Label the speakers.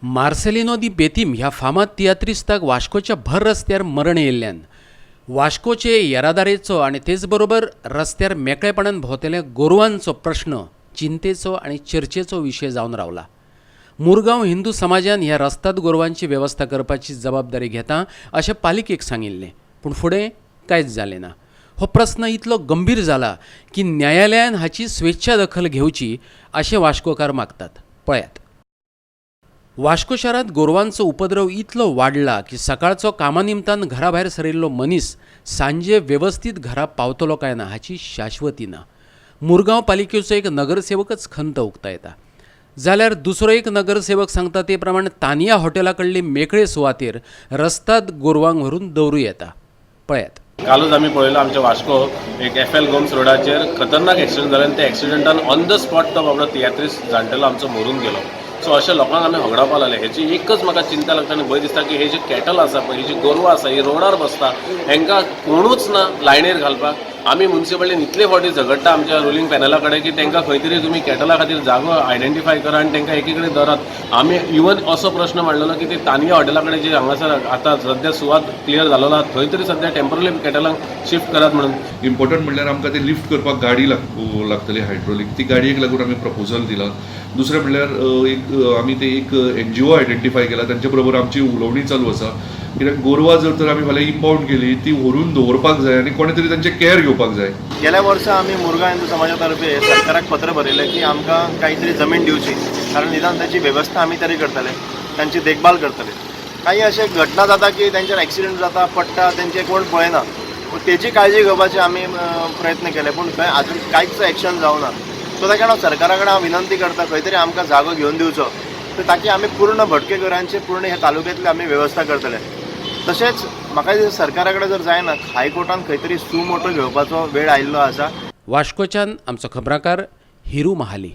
Speaker 1: Marcelino दी बेतीम ह्या फामाद तियात्रिस्ताक वास्कोच्या भर रस्त्यार मरण येयल्ल्यान वास्कोचे येरादारेचो आनी तेच बरोबर रस्त्यार मेकळेपणान भोंवतल्या गोरवांचो प्रश्न चिंतेचो आनी चर्चेचो विशय जावन रावला। मुरगांव हिंदू समाजान ह्या रस्त्यात गोरवांची वेवस्था करपाची जबाबदारी घेता अशें पालिकेक सांगिल्लें, पूण फुडें कांयच जालें ना। हो प्रश्न इतलो गंभीर जाला की न्यायालयान हाची स्वेच्छा दखल घेवची अशें वास्कोकार मागतात। पळयात, वास्को शारांत गोरवांचो उपद्रव इतलो वाडला की सकाळचो कामा निमतान घरा भायर सरिल्लो मनीस सांजे वेवस्थीत घरा पावतलो काय ना हाची शाश्वती ना। मुरगांव पालिकेचो एक नगरसेवकच खंत उक्तायता, जाल्यार दुसरो एक नगरसेवक सांगता ते प्रमाण तानिया हॉटेला कडली मेकळे सुवातेर रस्त्यात गोरवांक व्हरून दवरूं येता। पळयात,
Speaker 2: कालच आमी पळयलो आमच्या वास्को एक FL गोम्स रोडाचेर खतरनाक एक्सिडेंट जालें आनी त्या एक्सिडेंटान ऑन द स्पॉट तो बाबडो तियात्रीस जाण्टेलो आमचो मरून गेलो। सो अशा लोकांक आमी होगडावपा लागले। हेची एकच म्हाका चिंता लागता आनी भंय दिसता की हे जे कॅटल आसा पळय, ही जी गोरवां आसा ही रोडार बसता, हांकां कोणूच ना लायनीर घालपाक। आमी म्युनिसिपालिटीन इतले फावटी झगडटा आमच्या रुलींग पॅनला कडेन की तांकां खंय तरी तुमी कॅटला खातीर जागो आयडेंटिफाय करा आनी तांकां एकी कडेन धरात। आमी इवन असो प्रश्न मांडलेलो की ते तानिया हॉटेला कडेन जे हांगासर आतां सद्या सुवात क्लियर जालेलो आसा थंय तरी सद्या टेम्पररी कॅटलांक शिफ्ट करात म्हणून।
Speaker 3: इम्पॉर्टंट म्हणल्यार आमकां ते लिफ्ट करपाक गाडी लागतली हायड्रोलीक, ती गाडयेक लागून आमी प्रपोजल दिला। दुसरें म्हणल्यार आमी ते एक NGO आयडेंटिफाय केला, तांचे बरोबर आमची उलोवणी चालू आसा। कित्याक गोरवां जर तर आमी फाल्यां इम्पाउंड केली ती व्हरून दवरपाक जाय आनी कोणे तरी तांचे कॅर घेवपाक जाय।
Speaker 4: गेल्या वर्सा आमी मुरगांव हिंदू समाजा तर्फे सरकाराक पत्र बरयलें की आमकां काही तरी जमीन दिवची, कारण निदान त्याची व्यवस्था आमी तरी करतले, तांची देखभाल करतले। काही अशे घटना जाता की तांचेर एक्सिडेंट जाता, पडटा, तांचे कोण पळयना, तेची काळजी घेवपाचे आमी प्रयत्न केले, पूण थंय आजून कांयच एक्शन जावना। सो ताका लागून सरकारा कडेन हांव विनंती करता खंय तरी आमकां जागो घेवन दिवचो, ताकी आमी पूर्ण भटकेकरांचे पूर्ण ह्या तालुक्यांतली आमी वेवस्था करतले। तशेंच म्हाका दिसता सरकारा कडेन जर जायना हायकोर्टान खंय तरी सुमोटो घेवपाचो वेळ आयिल्लो आसा।
Speaker 1: वास्कोच्यान आमचो खबराकार हिरू महाली।